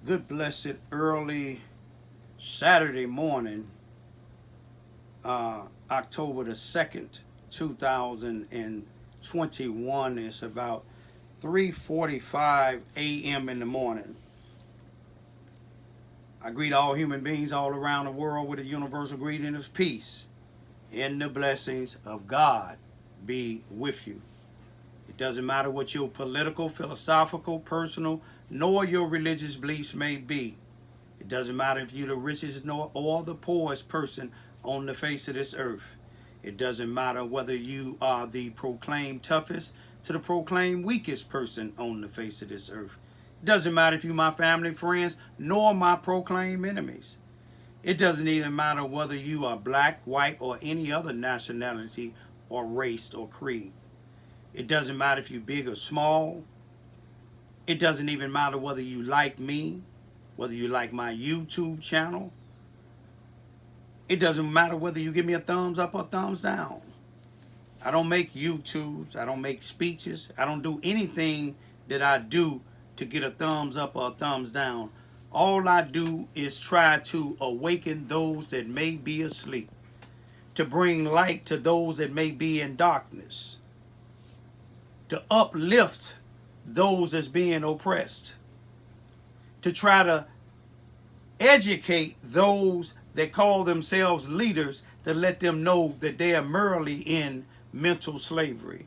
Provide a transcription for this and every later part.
Good blessed early Saturday morning, October the 2nd, 2021. It's about 3:45 a.m. in the morning. I greet all human beings all around the world with a universal greeting of peace and the blessings of God be with you. It doesn't matter what your political, philosophical, personal, nor your religious beliefs may be. It doesn't matter if you're the richest nor or the poorest person on the face of this earth. It doesn't matter whether you are the proclaimed toughest to the proclaimed weakest person on the face of this earth. It doesn't matter if you're my family, friends, nor my proclaimed enemies. It doesn't even matter whether you are black, white, or any other nationality or race or creed. It doesn't matter if you're big or small. It doesn't even matter whether you like me, whether you like my YouTube channel. It doesn't matter whether you give me a thumbs up or thumbs down. I don't make YouTubes. I don't make speeches. I don't do anything that I do to get a thumbs up or a thumbs down. All I do is try to awaken those that may be asleep, to bring light to those that may be in darkness, to uplift those that's being oppressed, to try to educate those that call themselves leaders, to let them know that they are merely in mental slavery.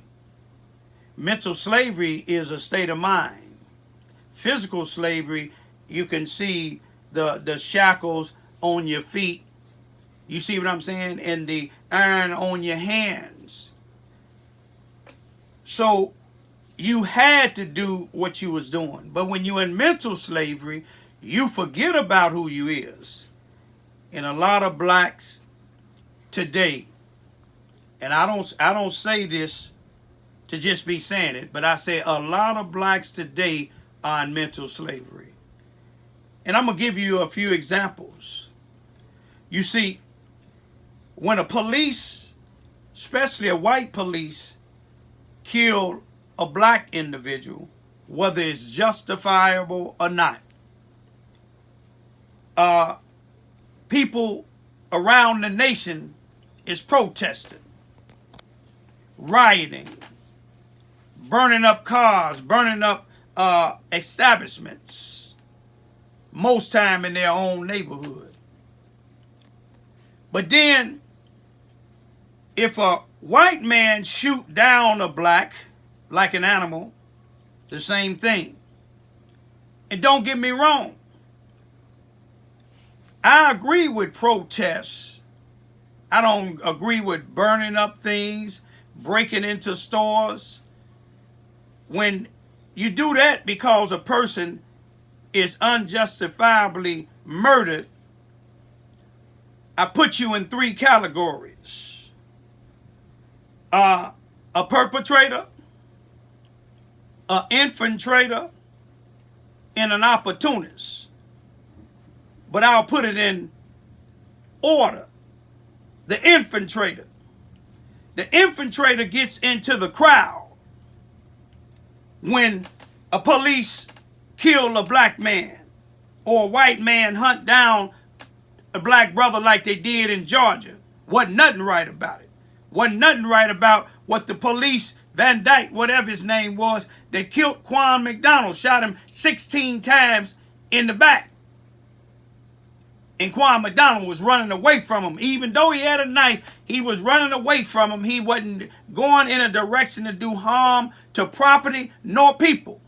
Mental slavery is a state of mind. Physical slavery, you can see the shackles on your feet. You see what I'm saying? And the iron on your hands. So you had to do what you was doing. But when you're in mental slavery, you forget about who you is. And a lot of blacks today, and I don't say this to just be saying it, but I say a lot of blacks today are in mental slavery. And I'm going to give you a few examples. You see, when a police, especially a white police, kill a black individual, whether it's justifiable or not, people around the nation is protesting, rioting, burning up cars, burning up establishments, most time in their own neighborhood. But then, if a white man shoot down a black like an animal, the same thing. And don't get me wrong, I agree with protests. I don't agree with burning up things, breaking into stores. When you do that because a person is unjustifiably murdered, I put you in three categories. A perpetrator, an infiltrator, and an opportunist. But I'll put it in order. The infiltrator. The infiltrator gets into the crowd when a police kill a black man or a white man hunt down a black brother like they did in Georgia. Wasn't nothing right about it. Wasn't nothing right about what the police, Van Dyke, whatever his name was, that killed Quan McDonald, shot him 16 times in the back. And Quan McDonald was running away from him. Even though he had a knife, he was running away from him. He wasn't going in a direction to do harm to property nor people.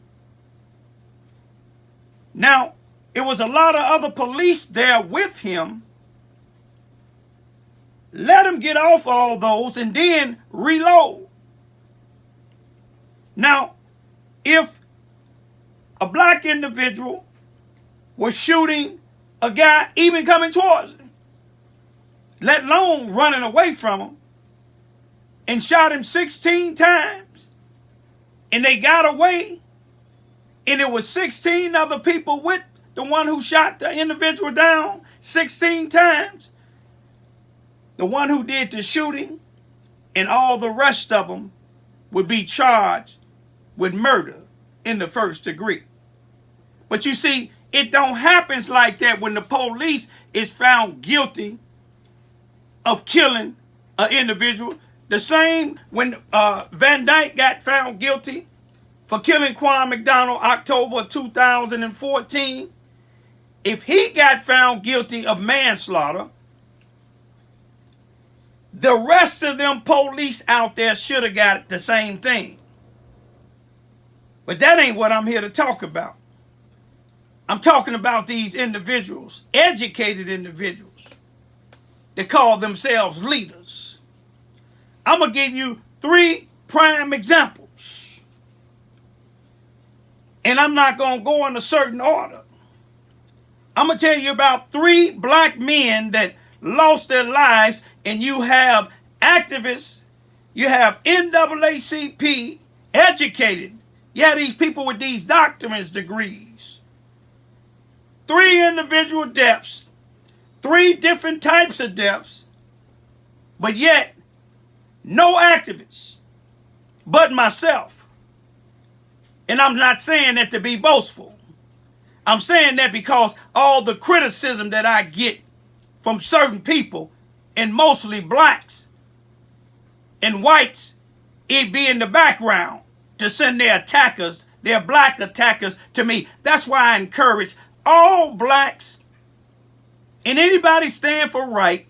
Now, it was a lot of other police there with him. Let him get off all those and then reload. Now, if a black individual was shooting a guy even coming towards him, let alone running away from him, and shot him 16 times, and they got away, and it was 16 other people with the one who shot the individual down 16 times, the one who did the shooting and all the rest of them would be charged with murder in the first degree. But you see, It don't happen like that when the police is found guilty of killing an individual. The same when Van Dyke got found guilty for killing Quan McDonald October 2014. If he got found guilty of manslaughter, the rest of them police out there should have got the same thing. But that ain't what I'm here to talk about. I'm talking about these individuals, educated individuals, that call themselves leaders. I'm going to give you 3 prime examples. And I'm not going to go in a certain order. I'm going to tell you about 3 black men that lost their lives, and you have activists, you have NAACP, educated. You have these people with these doctorate degrees. 3 individual deaths, 3 different types of deaths, but yet no activists but myself. And I'm not saying that to be boastful. I'm saying that because all the criticism that I get from certain people, and mostly blacks and whites, it be in the background to send their attackers, their black attackers, to me. That's why I encourage all blacks and anybody stand for right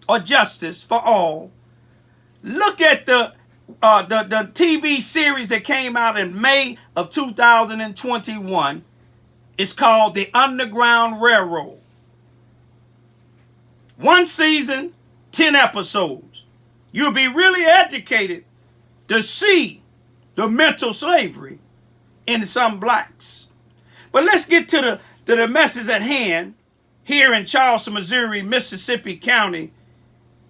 or justice for all. Look at the TV series that came out in May of 2021. It's called The Underground Railroad. 1 season, 10 episodes. You'll be really educated to see the mental slavery in some blacks. But let's get to the message at hand here in Charleston, Missouri, Mississippi County,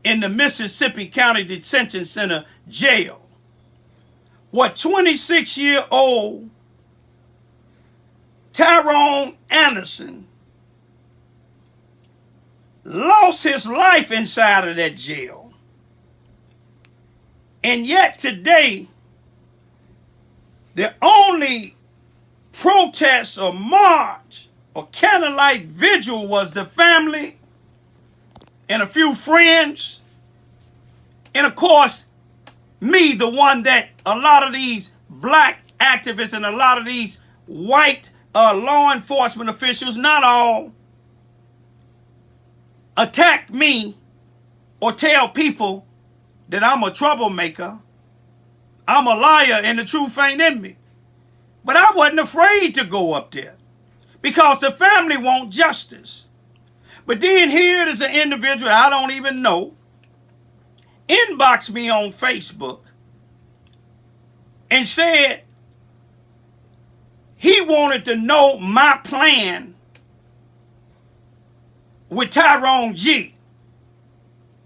in the Mississippi County Detention Center jail. What 26-year-old Tyrone Anderson lost his life inside of that jail. And yet today, the only protest or march or candlelight vigil was the family and a few friends. And of course, me, the one that a lot of these black activists and a lot of these white law enforcement officials, not all, attack me or tell people that I'm a troublemaker, I'm a liar, and the truth ain't in me. But I wasn't afraid to go up there because the family want justice. But then here is an individual I don't even know, inboxed me on Facebook and said he wanted to know my plan with Tyrone G.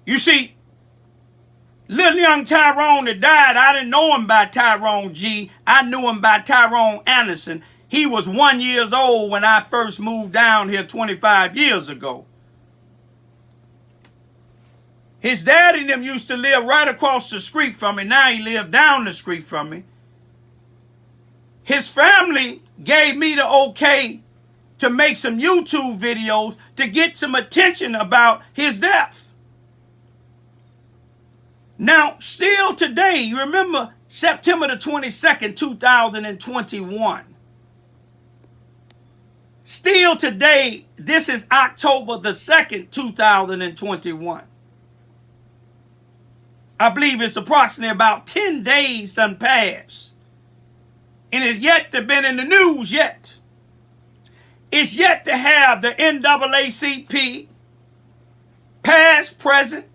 You see, little young Tyrone that died, I didn't know him by Tyrone G. I knew him by Tyrone Anderson. He was 1 year old when I first moved down here 25 years ago. His daddy and them used to live right across the street from me. Now he lives down the street from me. His family gave me the okay to make some YouTube videos to get some attention about his death. Now, still today, you remember September the 22nd, 2021. Still today, this is October the 2nd, 2021. I believe it's approximately about 10 days done passed. And it's yet to been in the news yet. It's yet to have the NAACP, past, present,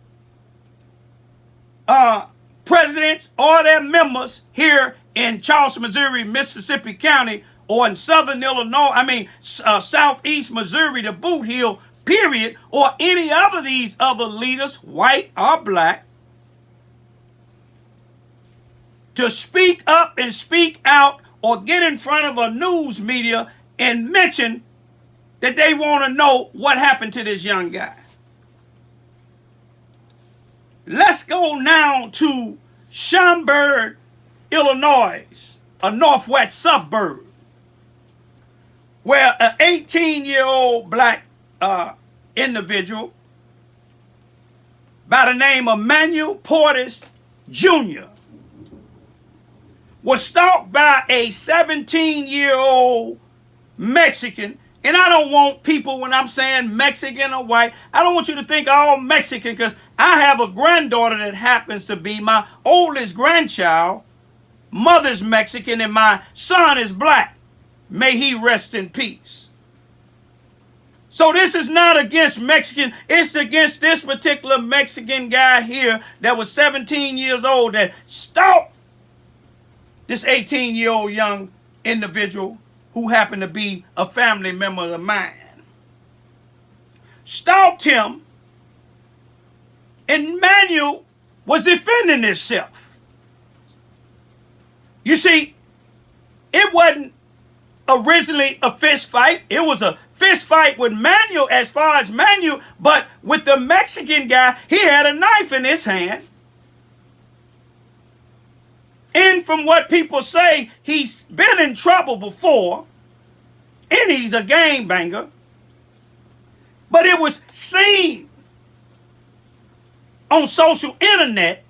presidents or their members here in Charleston, Missouri, Mississippi County, or in southern Illinois, southeast Missouri, the Boot Heel, period, or any other of these other leaders, white or black, to speak up and speak out or get in front of a news media and mention that they want to know what happened to this young guy. Let's go now to Schaumburg, Illinois, a northwest suburb, where an 18-year-old black individual by the name of Manuel Portis Jr. was stalked by a 17-year-old Mexican. And I don't want people, when I'm saying Mexican or white, I don't want you to think all Mexican, because I have a granddaughter that happens to be my oldest grandchild. Mother's Mexican and my son is black. May he rest in peace. So this is not against Mexican. It's against this particular Mexican guy here that was 17 years old that stalked this 18-year-old young individual who happened to be a family member of mine. Stalked him, and Manuel was defending himself. You see, it wasn't originally a fist fight. It was a fist fight with Manuel, as far as Manuel, but with the Mexican guy, he had a knife in his hand. And from what people say, he's been in trouble before, and he's a gangbanger. But it was seen on social internet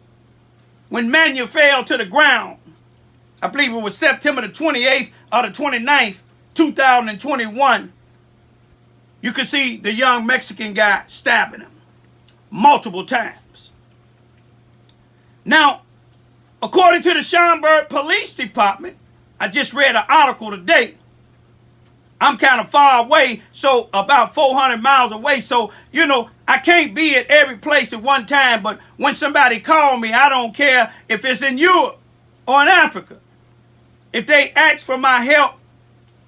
when Manuel fell to the ground. I believe it was September the 28th or the 29th, 2021. You could see the young Mexican guy stabbing him multiple times. Now, according to the Schaumburg Police Department, I just read an article today. I'm kind of far away, so about 400 miles away. So, you know, I can't be at every place at one time. But when somebody calls me, I don't care if it's in Europe or in Africa. If they ask for my help,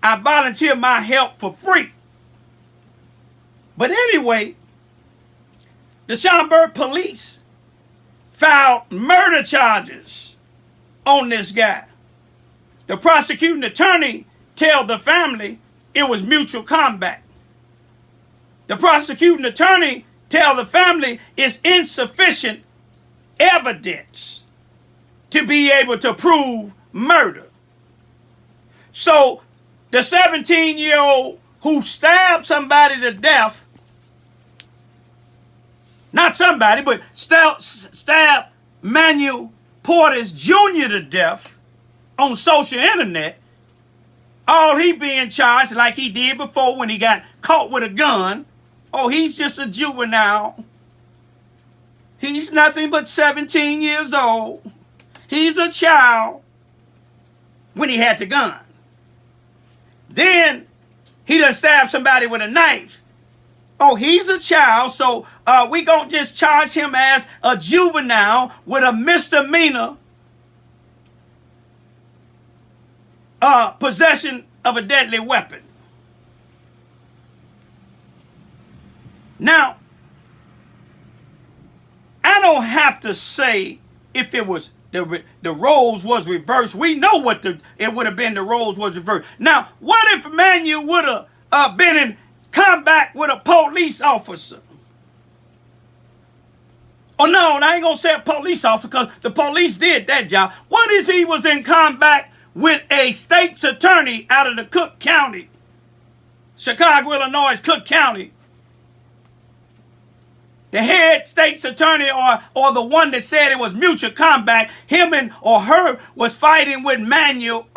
I volunteer my help for free. But anyway, the Schaumburg police filed murder charges on this guy. The prosecuting attorney told the family it was mutual combat. The prosecuting attorney told the family it's insufficient evidence to be able to prove murder. So the 17-year-old who stabbed somebody to death, not somebody, but stabbed Manuel Portis Jr. to death on social internet, all he being charged like he did before when he got caught with a gun. Oh, he's just a juvenile. He's nothing but 17 years old. He's a child when he had the gun. Then he done stabbed somebody with a knife. Oh, he's a child, so we gonna just charge him as a juvenile with a misdemeanor possession of a deadly weapon. Now, I don't have to say if it was the roles was reversed. We know what it would have been. The roles was reversed. Now, what if Manuel would have been in combat with a police officer? Oh no, I ain't gonna say a police officer because the police did that job. What if he was in combat with a state's attorney out of the Cook County, Chicago, Illinois, Cook County? The head state's attorney or the one that said it was mutual combat, him and or her was fighting with Manuel,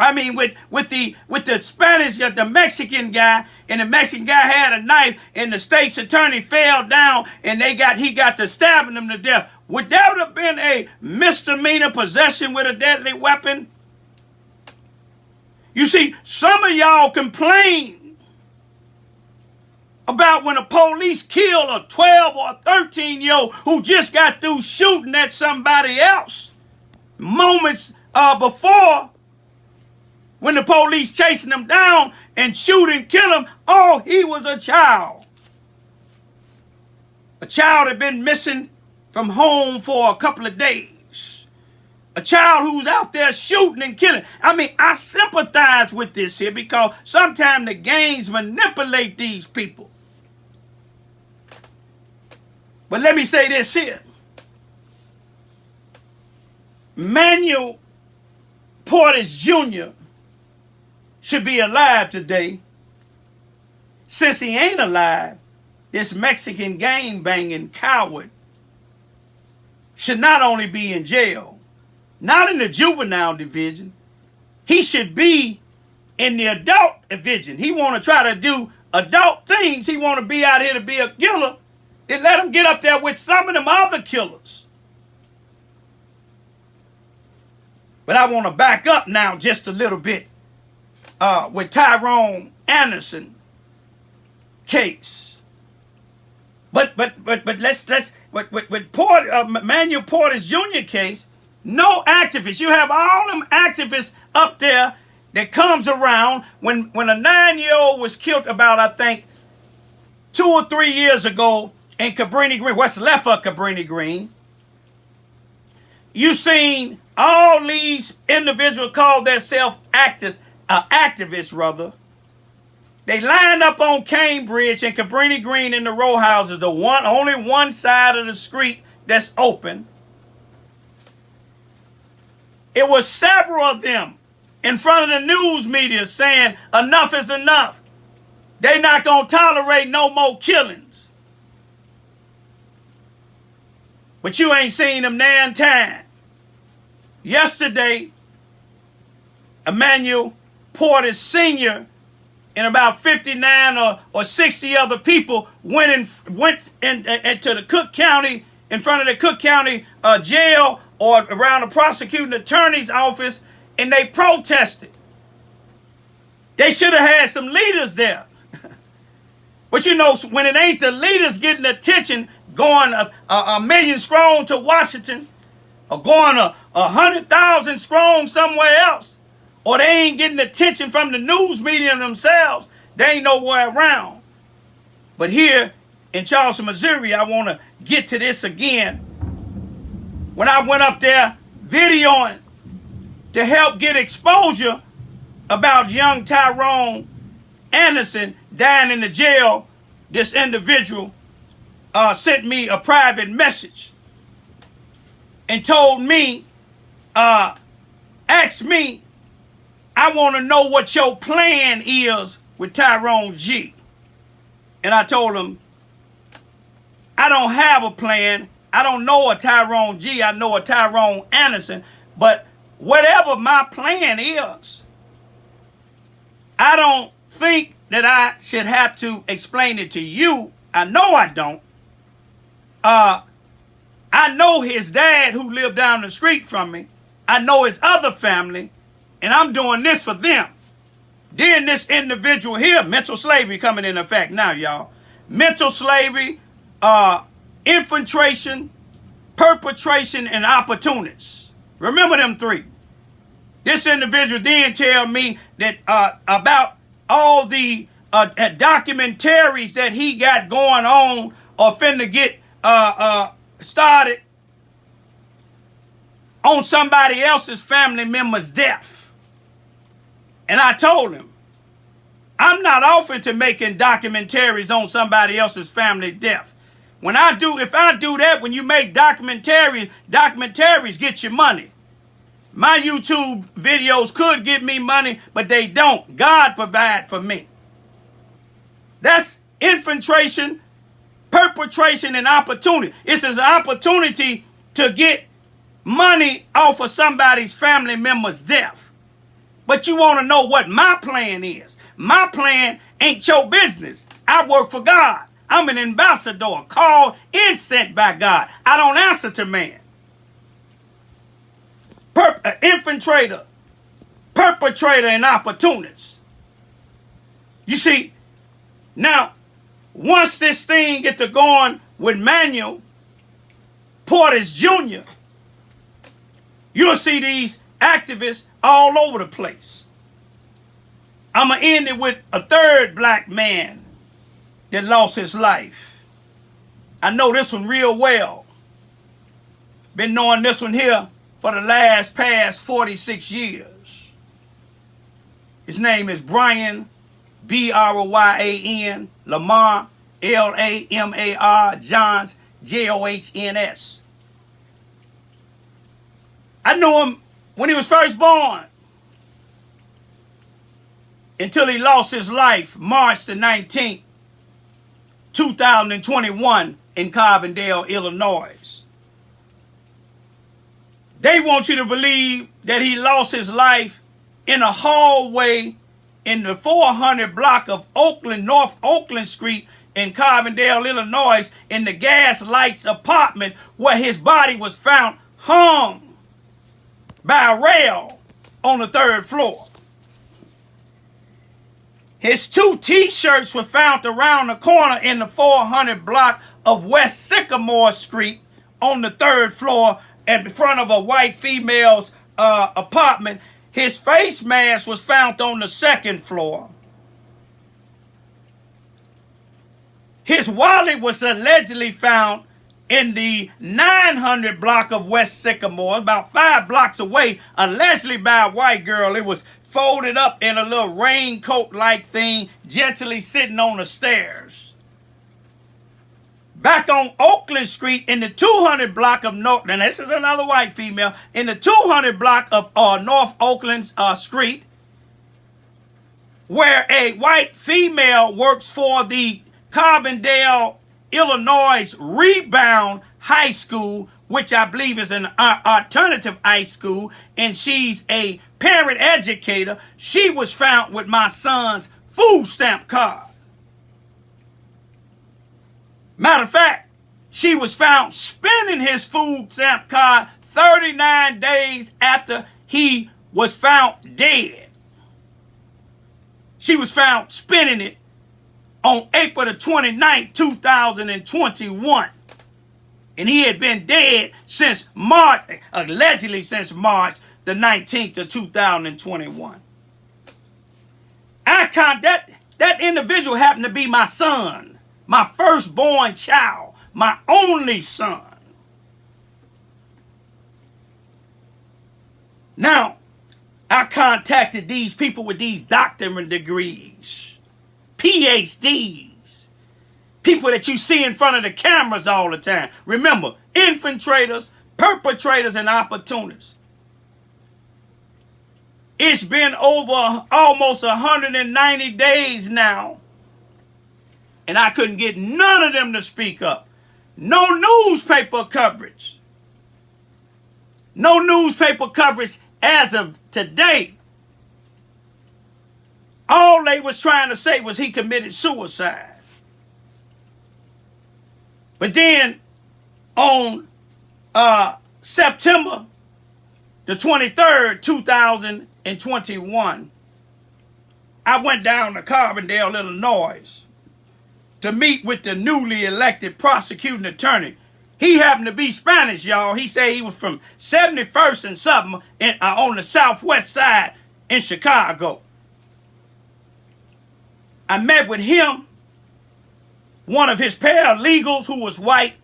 with the Spanish, the Mexican guy, and the Mexican guy had a knife and the state's attorney fell down and he got to stabbing him to death. Would that have been a misdemeanor possession with a deadly weapon? You see, some of y'all complain about when the police kill a 12 or 13-year-old who just got through shooting at somebody else moments before, when the police chasing them down and shoot and kill him. Oh, he was a child. A child had been missing from home for a couple of days. A child who's out there shooting and killing. I sympathize with this here because sometimes the gangs manipulate these people. But let me say this here. Manuel Portis Jr. should be alive today, since he ain't alive, this Mexican gang-banging coward should not only be in jail, not in the juvenile division, he should be in the adult division. He want to try to do adult things. He want to be out here to be a killer. Then let him get up there with some of them other killers. But I want to back up now just a little bit with Tyrone Anderson case. But let's with Manuel Porter's Jr. case, no activists. You have all them activists up there that comes around when a 9-year-old was killed about, I think, 2 or 3 years ago in Cabrini Green, what's left of Cabrini Green. You seen all these individuals call themselves activists rather. They lined up on Cambridge and Cabrini Green in the row houses, only one side of the street that's open. It was several of them in front of the news media saying enough is enough. They not going to tolerate no more killings. But you ain't seen them nan time. Yesterday, Emmanuel Porter Sr. and about 59 or 60 other people went into the Cook County, in front of the Cook County jail or around the prosecuting attorney's office, and they protested. They should have had some leaders there. But you know, when it ain't the leaders getting attention, going a million strong to Washington, or going 100,000 strong somewhere else, or they ain't getting attention from the news media themselves, they ain't nowhere around. But here in Charleston, Missouri, I want to get to this again. When I went up there videoing to help get exposure about young Tyrone Anderson dying in the jail, this individual sent me a private message and told me, asked me, I want to know what your plan is with Tyrone G. And I told him, I don't have a plan. I don't know a Tyrone G. I know a Tyrone Anderson. But whatever my plan is, I don't think that I should have to explain it to you. I know I don't. I know his dad who lived down the street from me. I know his other family. And I'm doing this for them. Then this individual here, mental slavery coming into effect now, y'all. Mental slavery, infiltration, perpetration, and opportunists. Remember them three. This individual then tell me that about all the documentaries that he got going on or finna get started on somebody else's family member's death. And I told him, I'm not open to making documentaries on somebody else's family death. If I do that, when you make documentaries get you money. My YouTube videos could give me money, but they don't. God provide for me. That's infiltration, perpetration, and opportunity. It's an opportunity to get money off of somebody's family member's death. But you want to know what my plan is. My plan ain't your business. I work for God. I'm an ambassador called and sent by God. I don't answer to man. Infiltrator, perpetrator, and opportunist. You see, now, once this thing get to going with Manuel Porter Jr., you'll see these activists all over the place. I'm going to end it with a third black man that lost his life. I know this one real well. Been knowing this one here for the past 46 years. His name is Brian, Bryan, Lamar, Lamar, Johns, Johns. I knew him when he was first born until he lost his life March the 19th, 2021 in Carbondale, Illinois. They want you to believe that he lost his life in a hallway in the 400 block of Oakland, North Oakland Street in Carbondale, Illinois, in the Gaslights apartment where his body was found hung by a rail on the 3rd floor. His 2 t-shirts were found around the corner in the 400 block of West Sycamore Street on the 3rd floor in front of a white female's apartment. His face mask was found on the 2nd floor. His wallet was allegedly found in the 900 block of West Sycamore, about 5 blocks away, allegedly by a white girl. It was folded up in a little raincoat-like thing, gently sitting on the stairs. Back on Oakland Street in the 200 block of North, and this is another white female, in the 200 block of North Oakland Street, where a white female works for the Carbondale, Illinois Rebound High School, which I believe is an alternative high school, and she's a parent educator. She was found with my son's food stamp card. Matter of fact, she was found spending his food stamp card 39 days after he was found dead. She was found spending it on April the 29th, 2021. And he had been dead since March, allegedly since March the 19th of 2021. That individual happened to be my son, my firstborn child, my only son. Now, I contacted these people with these doctorate degrees, PhDs, people that you see in front of the cameras all the time. Remember, infiltrators, perpetrators, and opportunists. It's been over almost 190 days now, and I couldn't get none of them to speak up. No newspaper coverage. No newspaper coverage as of today. All they was trying to say was he committed suicide. But then on September the 23rd, 2021, I went down to Carbondale, Illinois to meet with the newly elected prosecuting attorney. He happened to be Spanish, y'all. He said he was from 71st and something on the southwest side in Chicago. I met with him, one of his paralegals who was white,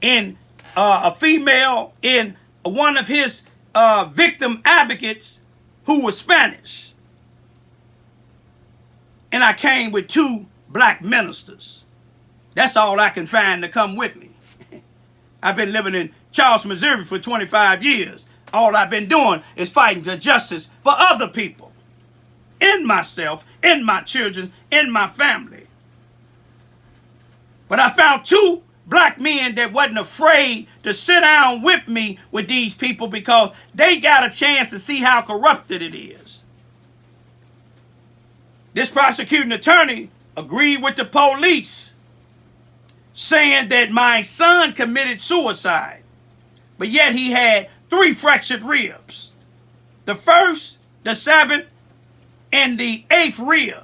and a female, and one of his victim advocates who was Spanish. And I came with 2 black ministers. That's all I can find to come with me. I've been living in Charleston, Missouri for 25 years. All I've been doing is fighting for justice for other people. In myself, in my children, in my family. But I found 2 black men that wasn't afraid to sit down with me with these people because they got a chance to see how corrupted it is. This prosecuting attorney agreed with the police, saying that my son committed suicide, but yet he had 3 fractured ribs. The 1st, the 7th, and the 8th rib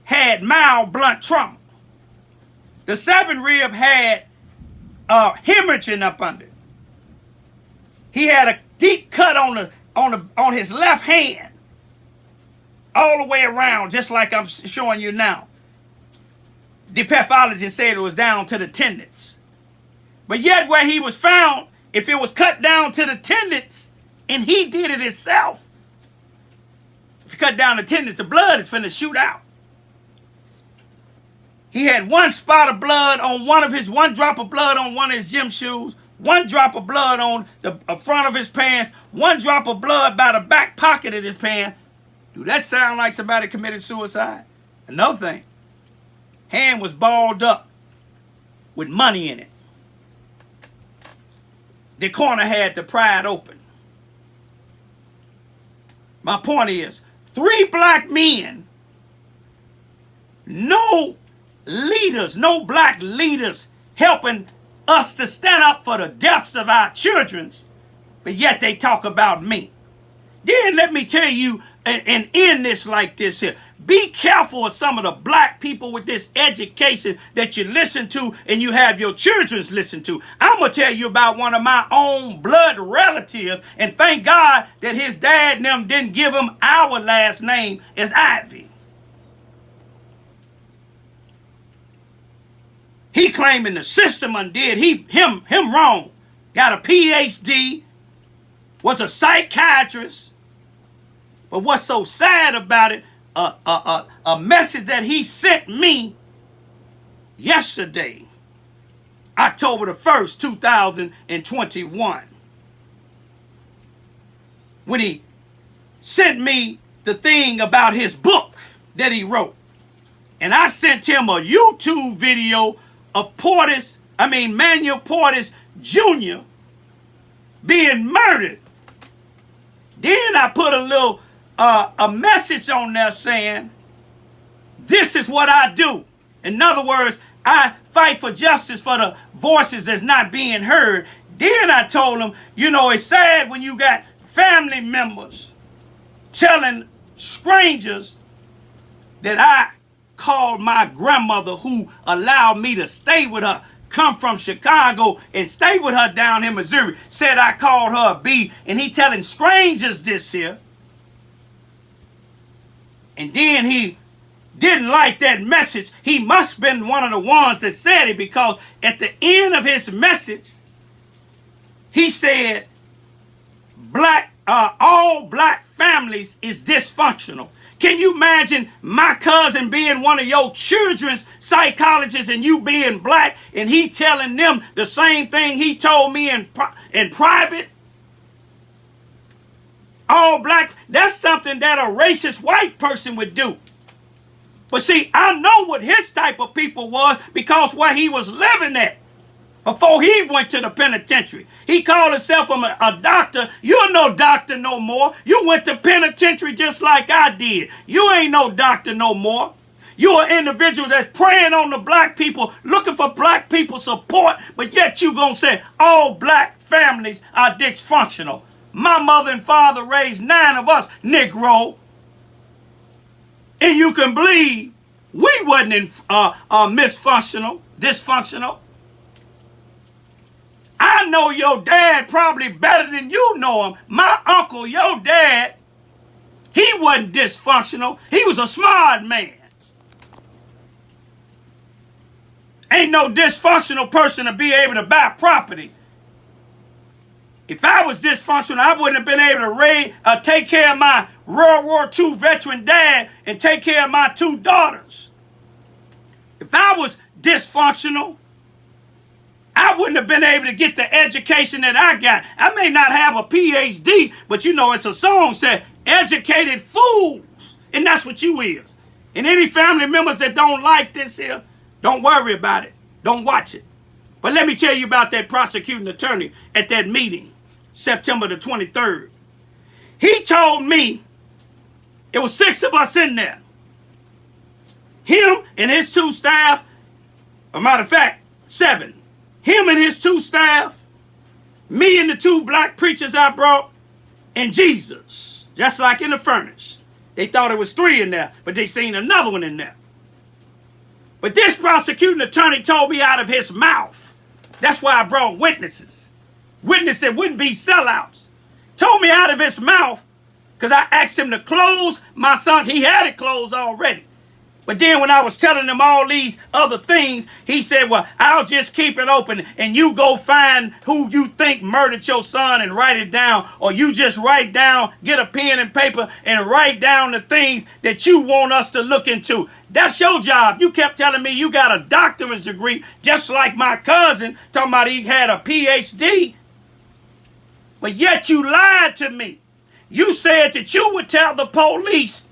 had mild blunt trauma. The 7th rib had hemorrhaging up under. He had a deep cut on his left hand, all the way around, just like I'm showing you now. The pathologist said it was down to the tendons. But yet where he was found, if it was cut down to the tendons, and he did it himself, if you cut down the tendons, the blood is finna shoot out. He had 1 spot of blood on one drop of blood on one of his gym shoes, 1 drop of blood on the front of his pants, 1 drop of blood by the back pocket of his pants. Do that sound like somebody committed suicide? Another thing, hand was balled up with money in it. The corner had the pried open. My point is, 3 black men, no leaders, no black leaders helping us to stand up for the deaths of our children, but yet they talk about me. Then let me tell you and end this like this here. Be careful of some of the black people with this education that you listen to and you have your children listen to. I'm going to tell you about one of my own blood relatives, and thank God that his dad and them didn't give him our last name as Ivy. He claiming the system undid him wrong. Got a PhD, was a psychiatrist. But what's so sad about it, a message that he sent me yesterday, October the 1st, 2021. When he sent me the thing about his book that he wrote. And I sent him a YouTube video of Manuel Portis Jr. being murdered. Then I put a message on there saying, this is what I do. In other words, I fight for justice for the voices that's not being heard. Then I told him, it's sad when you got family members telling strangers that I called my grandmother, who allowed me to stay with her, come from Chicago and stay with her down in Missouri, said I called her a B, and he telling strangers this here. And then he didn't like that message. He must have been one of the ones that said it, because at the end of his message, he said, all black families is dysfunctional. Can you imagine my cousin being one of your children's psychologists and you being black, and he telling them the same thing he told me in private? All black, that's something that a racist white person would do. But see, I know what his type of people was, because where he was living at before he went to the penitentiary. He called himself a doctor. You're no doctor no more. You went to penitentiary just like I did. You ain't no doctor no more. You're an individual that's preying on the black people, looking for black people support, but yet you gonna say all black families are dysfunctional. My mother and father raised 9 of us, Negro. And you can believe we wasn't dysfunctional. I know your dad probably better than you know him. My uncle, your dad, he wasn't dysfunctional. He was a smart man. Ain't no dysfunctional person to be able to buy property. If I was dysfunctional, I wouldn't have been able to take care of my World War II veteran dad and take care of my 2 daughters. If I was dysfunctional, I wouldn't have been able to get the education that I got. I may not have a PhD, but it's a song said, educated fools. And that's what you is. And any family members that don't like this here, don't worry about it. Don't watch it. But let me tell you about that prosecuting attorney at that meeting, September the 23rd. He told me, it was 6 of us in there. Him and his 2 staff, a matter of fact, 7. Him and his 2 staff, me and the 2 black preachers I brought, and Jesus, just like in the furnace. They thought it was 3 in there, but they seen another one in there. But this prosecuting attorney told me out of his mouth. That's why I brought witnesses. Witnesses that wouldn't be sellouts. Told me out of his mouth, because I asked him to close my son. He had it closed already. But then when I was telling him all these other things, he said, well, I'll just keep it open and you go find who you think murdered your son and write it down. Or you just write down, get a pen and paper and write down the things that you want us to look into. That's your job. You kept telling me you got a doctorate degree, just like my cousin, talking about he had a PhD. But yet you lied to me. You said that you would tell the police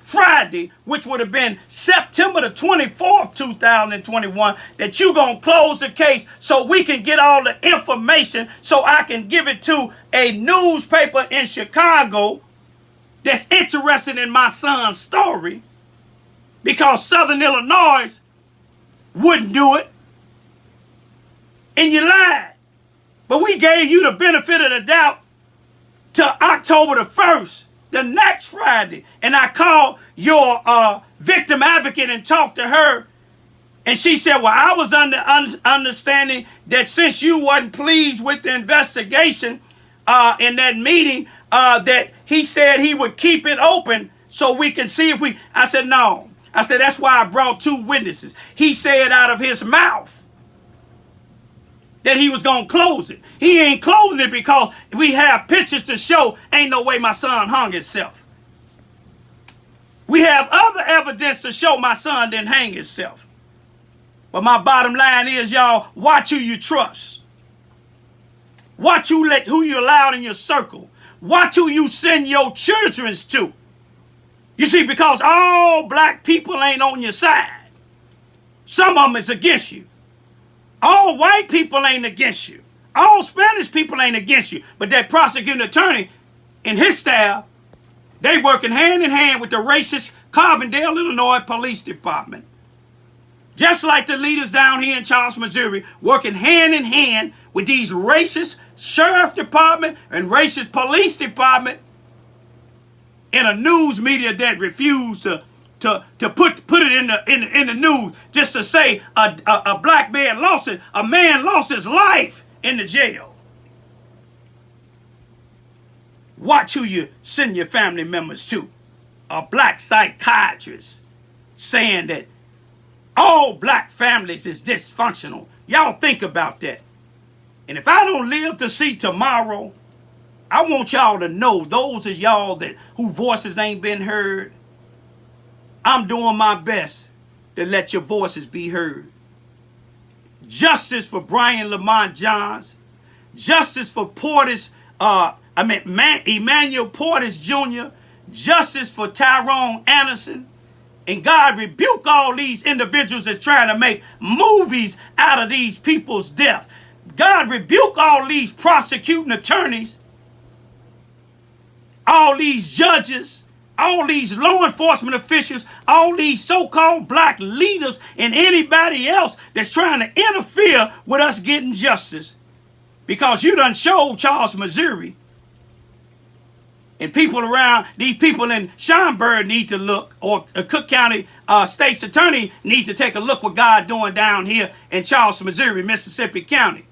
Friday, which would have been September the 24th, 2021, that you going to close the case so we can get all the information so I can give it to a newspaper in Chicago that's interested in my son's story, because Southern Illinois wouldn't do it. And you lied. But we gave you the benefit of the doubt till October the 1st, the next Friday. And I called your victim advocate and talked to her. And she said, well, I was under understanding that since you wasn't pleased with the investigation in that meeting, that he said he would keep it open so we can see if we... I said, no. I said, that's why I brought 2 witnesses. He said out of his mouth that he was going to close it. He ain't closing it because we have pictures to show ain't no way my son hung himself. We have other evidence to show my son didn't hang himself. But my bottom line is, y'all, watch who you trust. Watch who you allow in your circle. Watch who you send your children to. You see, because all black people ain't on your side. Some of them is against you. All white people ain't against you. All Spanish people ain't against you. But that prosecuting attorney and his staff, they working hand in hand with the racist Carbondale, Illinois Police Department. Just like the leaders down here in Charles, Missouri, working hand in hand with these racist sheriff department and racist police department, and a news media that refused to put it in the news just to say a black man lost it. A man lost his life in the jail. Watch who you send your family members to. A black psychiatrist saying that all black families is dysfunctional. Y'all think about that. And if I don't live to see tomorrow, I want y'all to know, those of y'all whose voices ain't been heard, I'm doing my best to let your voices be heard. Justice for Brian Lamont Johns. Justice for Emmanuel Portis Jr. Justice for Tyrone Anderson. And God rebuke all these individuals that's trying to make movies out of these people's death. God rebuke all these prosecuting attorneys, all these judges, all these law enforcement officials, all these so-called black leaders, and anybody else that's trying to interfere with us getting justice. Because you done showed Charles, Missouri, and people around, these people in Schaumburg need to look, or Cook County State's Attorney need to take a look what God doing down here in Charles, Missouri, Mississippi County.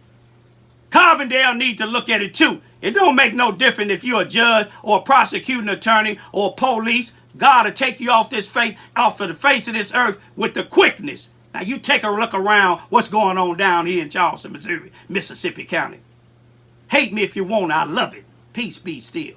Carbondale need to look at it too. It don't make no difference if you're a judge or a prosecuting attorney or police. God will take you off the face of this earth with the quickness. Now you take a look around what's going on down here in Charleston, Missouri, Mississippi County. Hate me if you want, I love it. Peace be still.